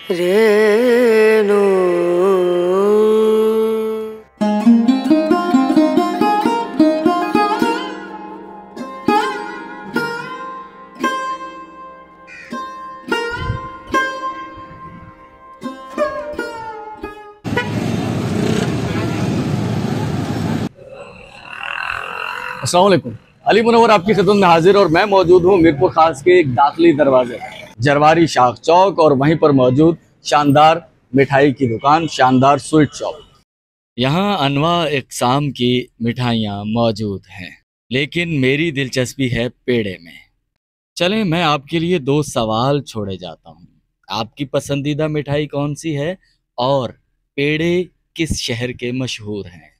रेणु। अस्सलाम वालेकुम। अली मुनव्वर आपकी खिदमत में हाजिर और मैं मौजूद हूँ मीरपुर खास के एक दाखिली दरवाजे जरवारी शाख चौक और वहीं पर मौजूद शानदार मिठाई की दुकान शानदार स्वीट शॉप। यहाँ अनवा इकसाम की मिठाइयाँ मौजूद हैं, लेकिन मेरी दिलचस्पी है पेड़े में। चलें मैं आपके लिए 2 सवाल छोड़े जाता हूँ। आपकी पसंदीदा मिठाई कौन सी है और पेड़े किस शहर के मशहूर हैं?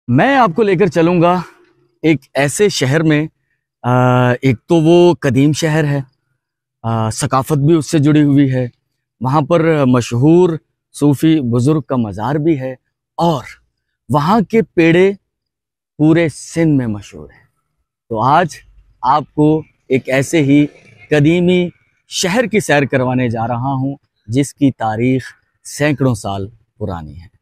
मैं आपको लेकर चलूँगा एक ऐसे शहर में, एक तो वो कदीम शहर है, सकाफ़त भी उससे जुड़ी हुई है, वहाँ पर मशहूर सूफ़ी बुज़ुर्ग का मज़ार भी है और वहाँ के पेड़े पूरे सिंध में मशहूर हैं। तो आज आपको एक ऐसे ही कदीमी शहर की सैर करवाने जा रहा हूँ जिसकी तारीख़ सैकड़ों साल पुरानी है।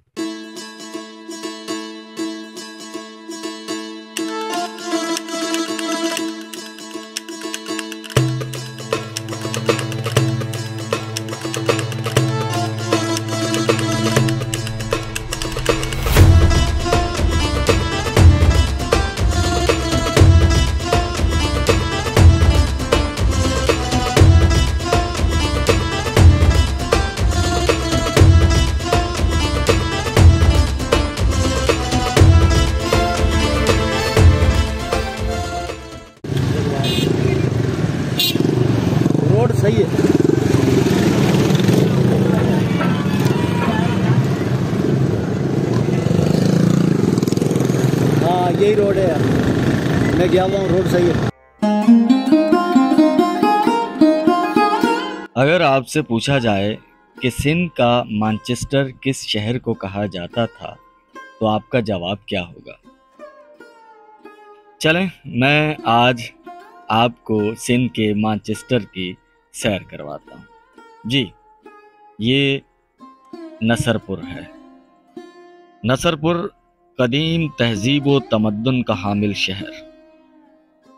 रोड सही है। हाँ यही रोड है, मैं गया हुआ हूँ, रोड सही है। अगर आपसे पूछा जाए कि सिंध का मैनचेस्टर किस शहर को कहा जाता था तो आपका जवाब क्या होगा? चलें मैं आज आपको सिंध के मैनचेस्टर की सैर करवाता हूँ। जी, ये नसरपुर है। नसरपुर कदीम तहजीब व तमद्दुन का हामिल शहर,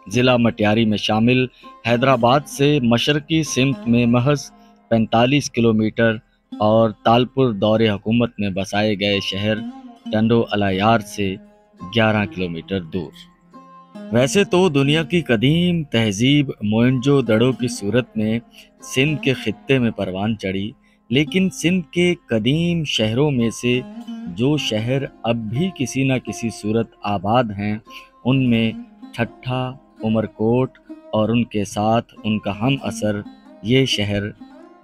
ज़िला मटियारी में शामिल, हैदराबाद से मशरकी सिमत में महज 45 किलोमीटर और तालपुर दौरे हुकूमत में बसाए गए शहर टंडो अलायार से 11 किलोमीटर दूर। वैसे तो दुनिया की कदीम तहजीब मोहनजो दड़ो की सूरत में सिंध के खित्ते में परवान चढ़ी, लेकिन सिंध के कदीम शहरों में से जो शहर अब भी किसी न किसी सूरत आबाद हैं, उनमें ठट्ठा, उमरकोट और उनके साथ उनका हम असर ये शहर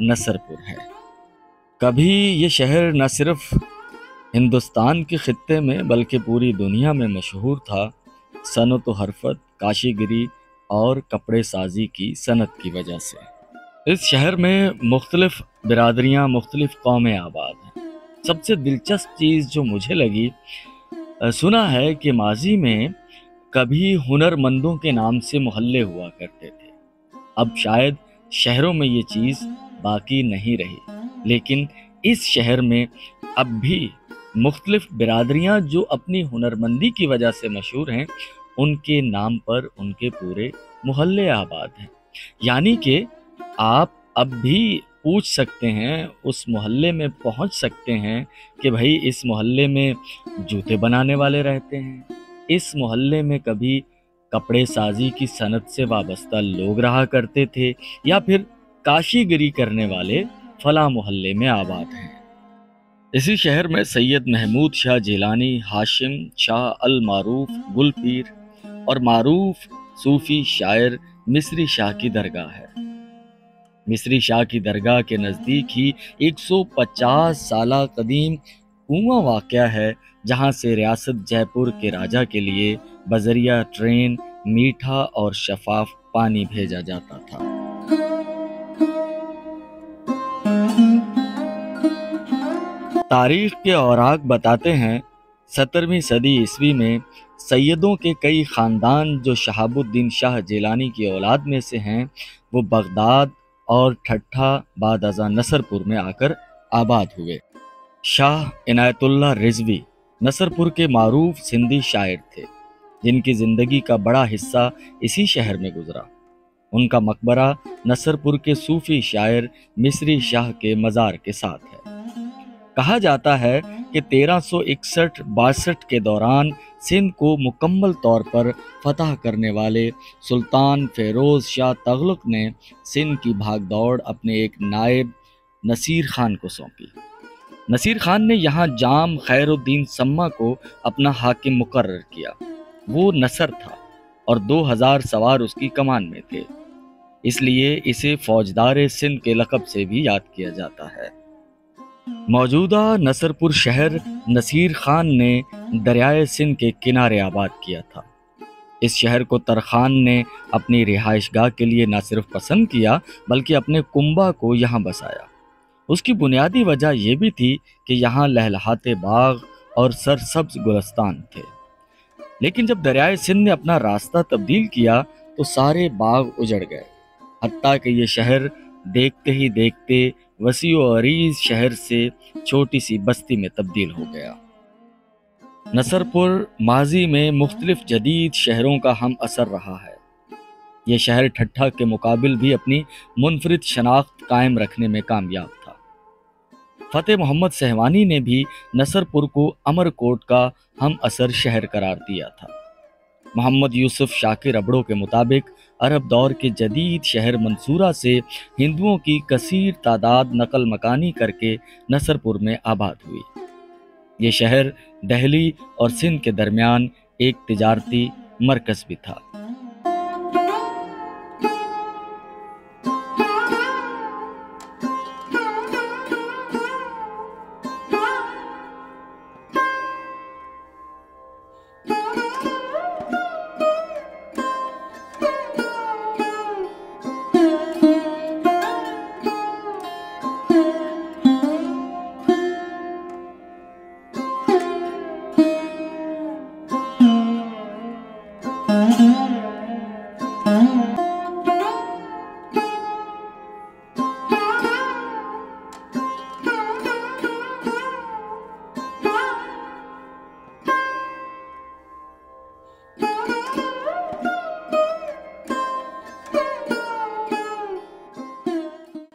नसरपुर है। कभी ये शहर न सिर्फ हिंदुस्तान के खित्ते में बल्कि पूरी दुनिया में मशहूर था, सनत व हरफत, काशीगिरी और कपड़े साजी की सनत की वजह से। इस शहर में मुख्तलिफ बिरादरियाँ, मुख्तलिफ कौमें आबाद हैं। सबसे दिलचस्प चीज़ जो मुझे लगी, सुना है कि माजी में कभी हुनरमंदों के नाम से मोहल्ले हुआ करते थे। अब शायद शहरों में ये चीज़ बाकी नहीं रही, लेकिन इस शहर में अब भी मुख्तलिफ बिरादरियाँ जो अपनी हुनरमंदी की वजह से मशहूर हैं, उनके नाम पर उनके पूरे मोहल्ले आबाद हैं। यानी कि आप अब भी पूछ सकते हैं, उस मोहल्ले में पहुंच सकते हैं कि भाई इस मोहल्ले में जूते बनाने वाले रहते हैं, इस मोहल्ले में कभी कपड़े साजी की सनत से वाबस्ता लोग रहा करते थे, या फिर काशीगिरी करने वाले फला मोहल्ले में आबाद हैं। इसी शहर में सैयद महमूद शाह जिलानी, हाशिम शाह अल मारूफ गुलपीर और मारूफ सूफी शायर मिस्री शाह की दरगाह है। मिस्री शाह की दरगाह के नज़दीक ही 150 साला कदीम कुआं वाक़या है, जहां से रियासत जयपुर के राजा के लिए बजरिया ट्रेन मीठा और शफाफ पानी भेजा जाता था। तारीख के औराक बताते हैं 17वीं सदी ईस्वी में सैयदों के कई ख़ानदान जो शहाबुद्दीन शाह जिलानी की औलाद में से हैं, वो बगदाद और ठट्ठा बाद अज़ा नसरपुर में आकर आबाद हुए। शाह इनायतुल्लाह रिजवी नसरपुर के मारूफ सिंधी शायर थे, जिनकी ज़िंदगी का बड़ा हिस्सा इसी शहर में गुजरा। उनका मकबरा नसरपुर के सूफी शायर मिस्री शाह के मज़ार के साथ है। कहा जाता है कि 1361-62 के दौरान सिंध को मुकम्मल तौर पर फतह करने वाले सुल्तान फ़िरोज़ शाह तगलुक ने सिंध की भागदौड़ अपने एक नायब नसीर खान को सौंपी। नसीर खान ने यहाँ जाम खैरुद्दीन सम्मा को अपना हाकिम मुकर्रर किया। वो नसर था और 2000 सवार उसकी कमान में थे, इसलिए इसे फौजदार सिंध के लक़ब से भी याद किया जाता है। मौजूदा नसरपुर शहर नसीर खान ने दरियाए सिंध के किनारे आबाद किया था। इस शहर को तरखान ने अपनी रिहाइशगाह के लिए न सिर्फ पसंद किया, बल्कि अपने कुंबा को यहाँ बसाया। उसकी बुनियादी वजह यह भी थी कि यहाँ लहलहाते बाग और सरसब्ज गुलस्तान थे। लेकिन जब दरियाए सिंध ने अपना रास्ता तब्दील किया तो सारे बाग उजड़ गए, हत्ता कि ये शहर देखते ही देखते वसी और अरीज शहर से छोटी सी बस्ती में तब्दील हो गया। नसरपुर माजी में मुख्तलिफ जदीद शहरों का हम असर रहा है। ये शहर ठट्ठा के मुकाबिल भी अपनी मुनफरिद शनाख्त कायम रखने में कामयाब था। फतेह मोहम्मद सहवानी ने भी नसरपुर को अमरकोट का हम असर शहर करार दिया था। मोहम्मद यूसुफ शाकिर अबड़ों के मुताबिक अरब दौर के जदीद शहर मंसूरा से हिंदुओं की कसीर तादाद नकल मकानी करके नसरपुर में आबाद हुई। ये शहर दिल्ली और सिंध के दरमियान एक तिजारती मरकज़ भी था।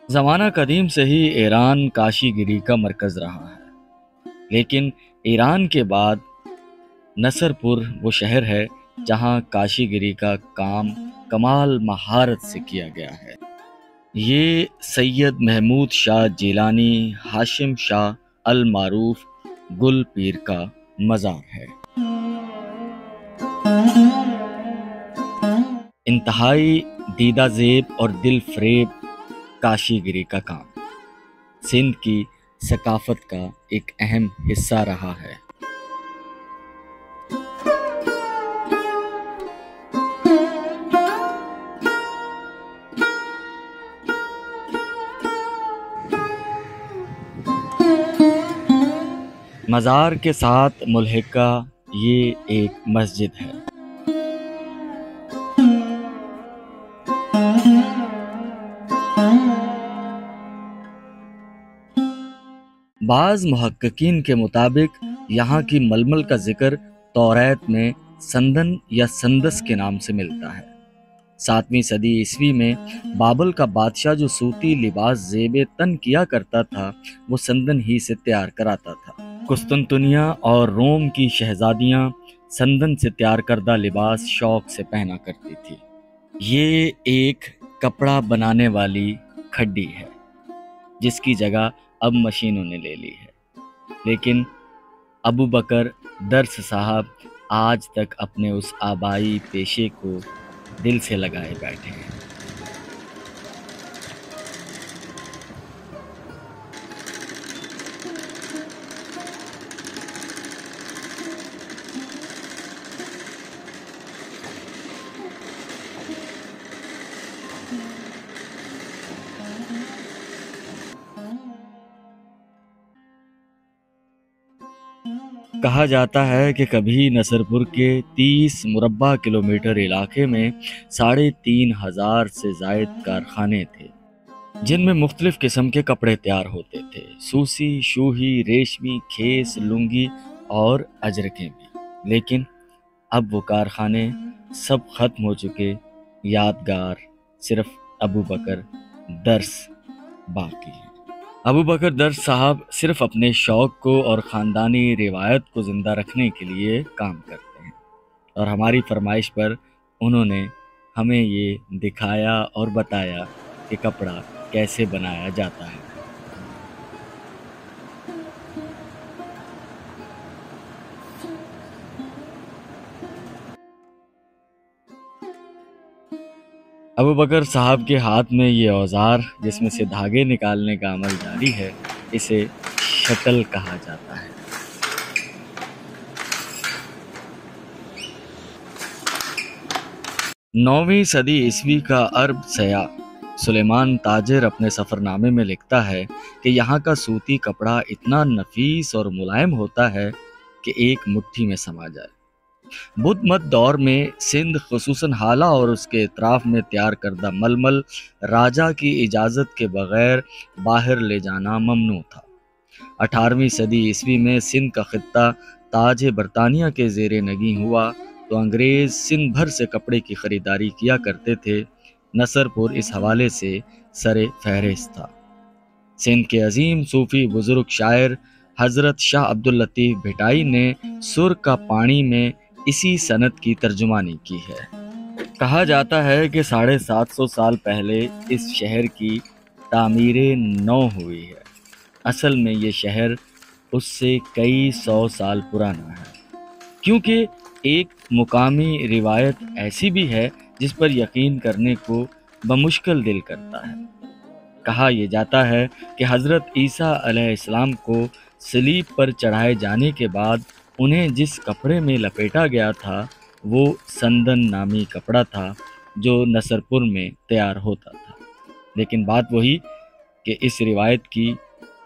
ज़माना कदीम से ही ईरान काशीगिरी का मरकज़ रहा है, लेकिन ईरान के बाद नसरपुर वो शहर है जहाँ काशीगिरी का काम कमाल महारत से किया गया है। ये सैयद महमूद शाह जिलानी हाशिम शाह अल मारूफ गुल पीर का मज़ार है। इंतहाई दीदा ज़ेब और दिल फरेब काशीगिरी का काम सिंध की सकाफत का एक अहम हिस्सा रहा है। मज़ार के साथ मुल्हिका ये एक मस्जिद है। बाज़ मुहक्किकीन के मुताबिक यहाँ की मलमल का जिक्र तौरात में संदन या संदस के नाम से मिलता है। 7वीं सदी ईस्वी में बाबल का बादशाह जो सूती लिबास ज़ेबे तन किया करता था, वो संदन ही से तैयार कराता था। कुस्तुनतुनिया और रोम की शहजादियाँ संदन से तैयार करदा लिबास शौक से पहना करती थी। ये एक कपड़ा बनाने वाली खड्डी है, जिसकी जगह अब मशीनों ने ले ली है। लेकिन अबू बकर दर्स साहब आज तक अपने उस आबाई पेशे को दिल से लगाए बैठे हैं। कहा जाता है कि कभी नसरपुर के 30 मुरब्बा किलोमीटर इलाके में 3,500 से जायद कारखाने थे, जिनमें मुख्तलिफ किस्म के कपड़े तैयार होते थे। सूसी, शूही, रेशमी, खेस, लुंगी और अजरकें भी। लेकिन अब वो कारखाने सब खत्म हो चुके। यादगार सिर्फ अबू बकर दर्स बाकी है। अबू बकर दर्स साहब सिर्फ अपने शौक़ को और ख़ानदानी रिवायत को ज़िंदा रखने के लिए काम करते हैं, और हमारी फरमाइश पर उन्होंने हमें ये दिखाया और बताया कि कपड़ा कैसे बनाया जाता है। अबू बकर साहब के हाथ में ये औजार, जिसमें से धागे निकालने का अमल जारी है, इसे शटल कहा जाता है। नौवीं सदी ईस्वी का अरब सयाह सुलेमान ताजिर अपने सफ़रनामे में लिखता है कि यहाँ का सूती कपड़ा इतना नफीस और मुलायम होता है कि एक मुट्ठी में समा जाए। बुद्ध मत दौर में सिंध, खुसूसन हाला और उसके इतराफ में तैयार करदा मलमल राजा की इजाज़त के बगैर बाहर ले जाना ममनू था। 18वीं सदी ईस्वी में सिंध का खित्ता ताज बरतानिया के ज़ेरे नगी हुआ तो अंग्रेज़ सिंध भर से कपड़े की ख़रीदारी किया करते थे। नसरपुर इस हवाले से सरे फहरिस्त था। सिंध के अजीम सूफ़ी बुज़ुर्ग शायर हज़रत शाह अब्दुल लतीफ़ भिटाई ने सुर का पानी में इसी सनत की तर्जुमानी की है। कहा जाता है कि 750 साल पहले इस शहर की तामीरे नौ हुई है। असल में ये शहर उससे कई 100 साल पुराना है, क्योंकि एक मुकामी रिवायत ऐसी भी है जिस पर यकीन करने को बमुश्किल दिल करता है। कहा यह जाता है कि हज़रत ईसा अलैहिस्सलाम को सलीब पर चढ़ाए जाने के बाद उन्हें जिस कपड़े में लपेटा गया था वो संदन नामी कपड़ा था, जो नसरपुर में तैयार होता था। लेकिन बात वही कि इस रिवायत की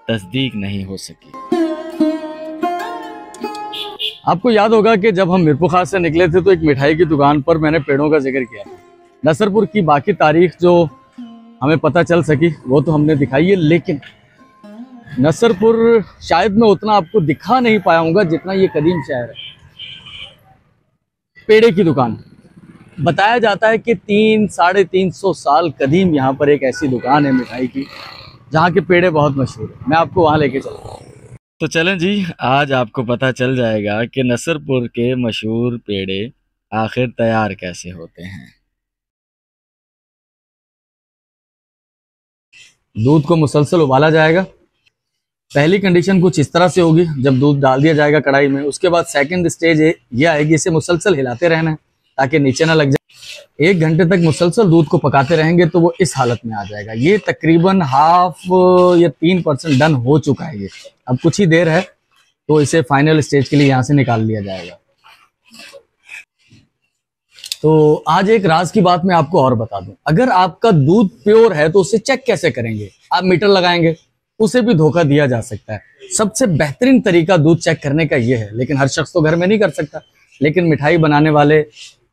तस्दीक नहीं हो सकी। आपको याद होगा कि जब हम मीरपुर खास से निकले थे तो एक मिठाई की दुकान पर मैंने पेड़ों का जिक्र किया। नसरपुर की बाकी तारीख जो हमें पता चल सकी वो तो हमने दिखाई है, लेकिन नसरपुर शायद मैं उतना आपको दिखा नहीं पाया हूँगा जितना ये कदीम शहर है। पेड़े की दुकान, बताया जाता है कि 300-350 साल कदीम यहाँ पर एक ऐसी दुकान है मिठाई की जहाँ के पेड़े बहुत मशहूर है। मैं आपको वहाँ लेके चलूँगा। तो चलें जी, आज आपको पता चल जाएगा कि नसरपुर के मशहूर पेड़े आखिर तैयार कैसे होते हैं। दूध को मुसलसल उबाला जाएगा। पहली कंडीशन कुछ इस तरह से होगी, जब दूध डाल दिया जाएगा कढ़ाई में, उसके बाद सेकंड स्टेज ये आएगी, इसे मुसलसल हिलाते रहना है ताकि नीचे ना लग जाए। 1 घंटे तक मुसलसल दूध को पकाते रहेंगे तो वो इस हालत में आ जाएगा। ये तकरीबन 1/2 या 3% डन हो चुका है। ये अब कुछ ही देर है तो इसे फाइनल स्टेज के लिए यहाँ से निकाल लिया जाएगा। तो आज एक राज की बात मैं आपको और बता दूं, अगर आपका दूध प्योर है तो उसे चेक कैसे करेंगे? आप मीटर लगाएंगे, उसे भी धोखा दिया जा सकता है। सबसे बेहतरीन तरीका दूध चेक करने का ये है, लेकिन हर शख्स तो घर में नहीं कर सकता, लेकिन मिठाई बनाने वाले,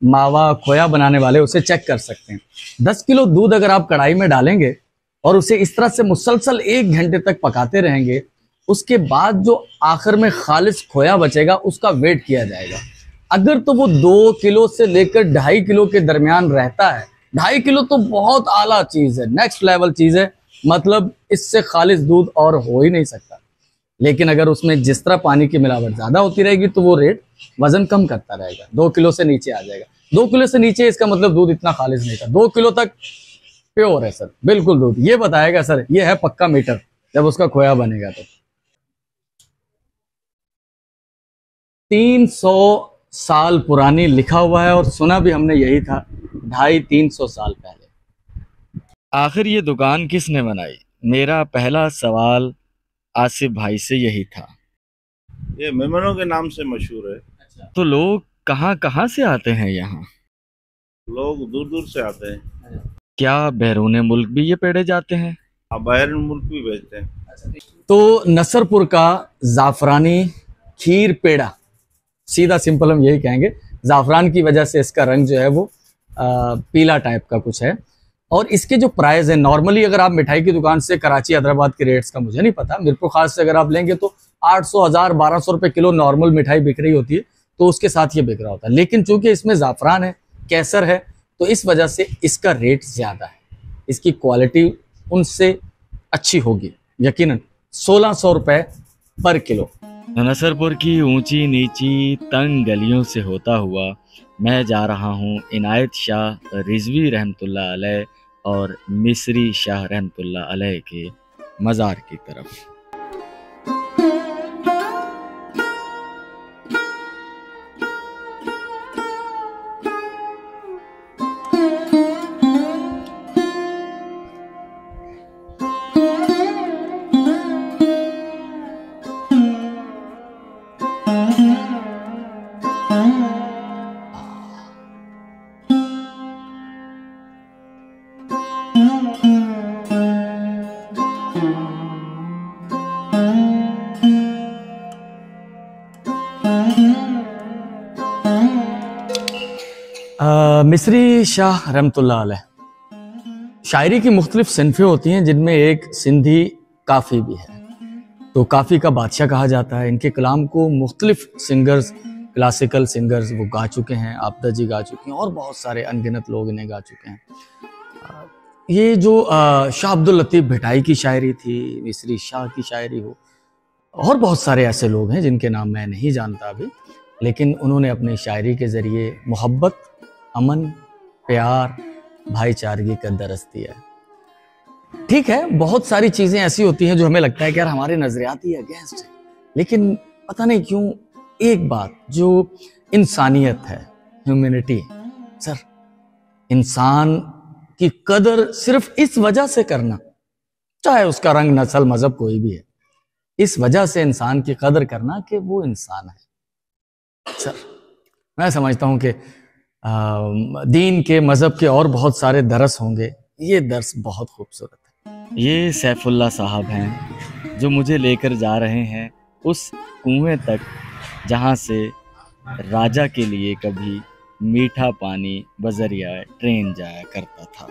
मावा खोया बनाने वाले उसे चेक कर सकते हैं। 10 किलो दूध अगर आप कढ़ाई में डालेंगे और उसे इस तरह से मुसलसल 1 घंटे तक पकाते रहेंगे, उसके बाद जो आखिर में खालिस खोया बचेगा उसका वेट किया जाएगा। अगर तो वो 2 किलो से लेकर 2.5 किलो के दरमियान रहता है, 2.5 किलो तो बहुत आला चीज है, नेक्स्ट लेवल चीज है, मतलब इससे खालिस दूध और हो ही नहीं सकता। लेकिन अगर उसमें जिस तरह पानी की मिलावट ज्यादा होती रहेगी तो वो रेट वजन कम करता रहेगा, 2 किलो से नीचे आ जाएगा। 2 किलो से नीचे इसका मतलब दूध इतना खालिस नहीं था। 2 किलो तक प्योर है सर, बिल्कुल दूध। ये बताएगा सर, ये है पक्का मीटर जब उसका खोया बनेगा। तो 300 साल पुरानी लिखा हुआ है, और सुना भी हमने यही था 250-300 साल पहले। आखिर ये दुकान किसने बनाई? मेरा पहला सवाल आसिफ भाई से यही था। ये मेमनों के नाम से मशहूर है। तो लोग कहाँ से आते हैं यहाँ? लोग दूर दूर से आते हैं। क्या बैरून मुल्क भी ये पेड़े जाते हैं? बाहर मुल्क भी भेजते हैं। तो नसरपुर का जाफरानी खीर पेड़ा, सीधा सिंपल हम यही कहेंगे। ज़ाफ़रान की वजह से इसका रंग जो है वो पीला टाइप का कुछ है। और इसके जो प्राइस है, नॉर्मली अगर आप मिठाई की दुकान से कराची हैदराबाद के रेट्स का मुझे नहीं पता, मीरपुर खास से अगर आप लेंगे तो 800, 1000, 1200 रुपये किलो नॉर्मल मिठाई बिक रही होती है, तो उसके साथ ये बिक रहा होता है। लेकिन चूंकि इसमें ज़ाफ़रान है, केसर है, तो इस वजह से इसका रेट ज़्यादा है। इसकी क्वालिटी उनसे अच्छी होगी यकीनन। 1600 रुपये पर किलो। नसरपुर की ऊंची नीची तंग गलियों से होता हुआ मैं जा रहा हूँ इनायत शाह रिजवी रहमतुल्लाह अलैह और मिस्री शाह रहमतुल्लाह अलैह के मज़ार की तरफ। मिस्री शाह रहमतुल्लाह अलैह, शायरी की मुख्तलिफ सिनफें होती हैं जिनमें एक सिंधी काफ़ी भी है। तो काफ़ी का बादशाह कहा जाता है। इनके कलाम को मुख्तलिफ सिंगर्स, क्लासिकल सिंगर्स वो गा चुके हैं। आपदा जी गा चुके हैं और बहुत सारे अनगिनत लोग इन्हें गा चुके हैं। ये जो शाह अब्दुल लतीफ़ भिटाई की शायरी थी, मिस्री शाह की शायरी हो, और बहुत सारे ऐसे लोग हैं जिनके नाम मैं नहीं जानता अभी, लेकिन उन्होंने अपनी शायरी के ज़रिए मोहब्बत, अमन, प्यार, भाईचारगी का दरस दिया है। ठीक है, बहुत सारी चीज़ें ऐसी होती हैं जो हमें लगता है कि यार हमारे नज़रियात ही अगेंस्ट है, लेकिन पता नहीं क्यों एक बात जो इंसानियत है, ह्यूमैनिटी, सर, इंसान की कदर सिर्फ इस वजह से करना, चाहे उसका रंग, नस्ल, मजहब कोई भी है, इस वजह से इंसान की कदर करना कि वो इंसान है। सर, मैं समझता हूं कि दीन के, मजहब के और बहुत सारे दरस होंगे, ये दर्स बहुत खूबसूरत है। ये सैफुल्लाह साहब हैं जो मुझे लेकर जा रहे हैं उस कुएं तक जहां से राजा के लिए कभी मीठा पानी बजरिया ट्रेन जाया करता था।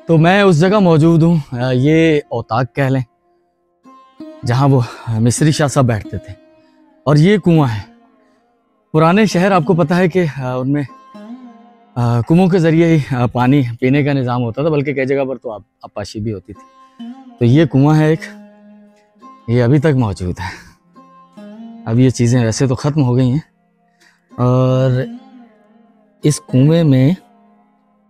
तो मैं उस जगह मौजूद हूँ, ये औताक कह लें, जहाँ वो मिस्री शाह साहब बैठते थे, और ये कुआं है। पुराने शहर आपको पता है कि उनमें कुओं के ज़रिए ही पानी पीने का निज़ाम होता था, बल्कि कई जगह पर तो आपाशी भी होती थी। तो ये कुआं है एक, ये अभी तक मौजूद है। अब ये चीज़ें वैसे तो ख़त्म हो गई हैं, और इस कुएं में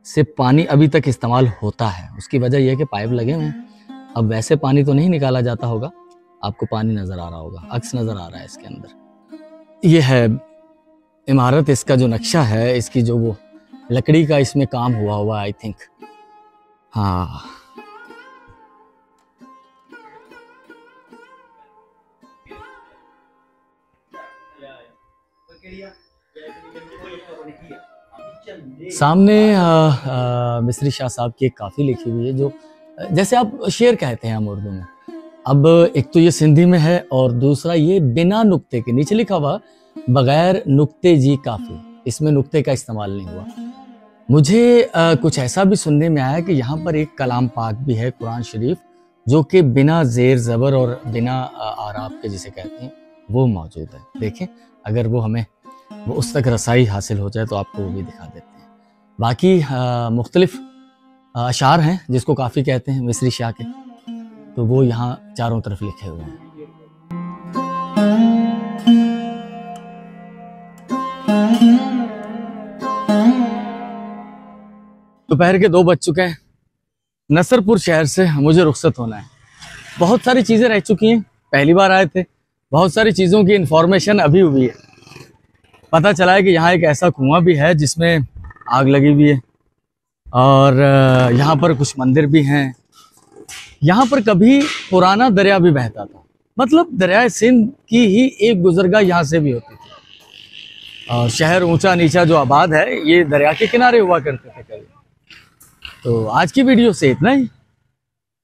से पानी अभी तक इस्तेमाल होता है। उसकी वजह यह है कि पाइप लगे हुए हैं। अब वैसे पानी तो नहीं निकाला जाता होगा, आपको पानी नज़र आ रहा होगा, अक्स नज़र आ रहा है इसके अंदर। ये है इमारत, इसका जो नक्शा है, इसकी जो वो लकड़ी का इसमें काम हुआ आई थिंक। हाँ, सामने मिस्री शाह साहब की एक काफ़ी लिखी हुई है, जो जैसे आप शेर कहते हैं हम उर्दू में। अब एक तो ये सिंधी में है, और दूसरा ये बिना नुक्ते के, नीचे लिखा हुआ बगैर नुक्ते जी काफ़ी, इसमें नुक्ते का इस्तेमाल नहीं हुआ। मुझे कुछ ऐसा भी सुनने में आया कि यहाँ पर एक कलाम पाक भी है, कुरान शरीफ, जो कि बिना ज़ेर ज़बर और बिना आराब के जिसे कहते हैं वो मौजूद है। देखें, अगर वो हमें वो उस तक रसाई हासिल हो जाए तो आपको वो भी दिखा देते हैं। बाकी मुख्तलिफ अशार हैं जिसको काफ़ी कहते हैं मिस्री शाह के, तो वो यहाँ चारों तरफ लिखे हुए हैं। दोपहर के 2 बज चुके हैं। नसरपुर शहर से मुझे रुखसत होना है। बहुत सारी चीज़ें रह चुकी हैं, पहली बार आए थे, बहुत सारी चीज़ों की इन्फॉर्मेशन अभी हुई है। पता चला है कि यहाँ एक ऐसा कुआं भी है जिसमें आग लगी हुई है, और यहाँ पर कुछ मंदिर भी हैं। यहाँ पर कभी पुराना दरिया भी बहता था, मतलब दरिया सिंध की ही एक गुजरगाह यहाँ से भी होती थी। और शहर ऊंचा नीचा जो आबाद है, ये दरिया के किनारे हुआ करते थे कभी। तो आज की वीडियो से इतना ही।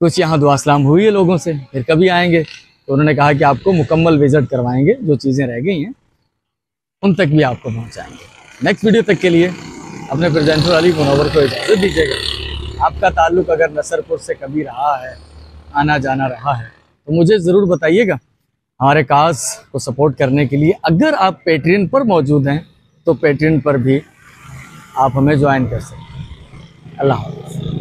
कुछ यहाँ दुआ सलाम हुई है लोगों से, फिर कभी आएंगे तो उन्होंने कहा कि आपको मुकम्मल विजिट करवाएंगे, जो चीज़ें रह गई हैं उन तक भी आपको पहुँचाएंगे। नेक्स्ट वीडियो तक के लिए अपने प्रेजेंटर अली मुनव्वर को इजाज़त दीजिएगा। आपका ताल्लुक़ अगर नसरपुर से कभी रहा है, आना जाना रहा है, तो मुझे ज़रूर बताइएगा। हमारे काज को सपोर्ट करने के लिए अगर आप पेट्रियन पर मौजूद हैं तो पेट्रियन पर भी आप हमें ज्वाइन कर सकते हैं। अल्लाह हाफ़िज़।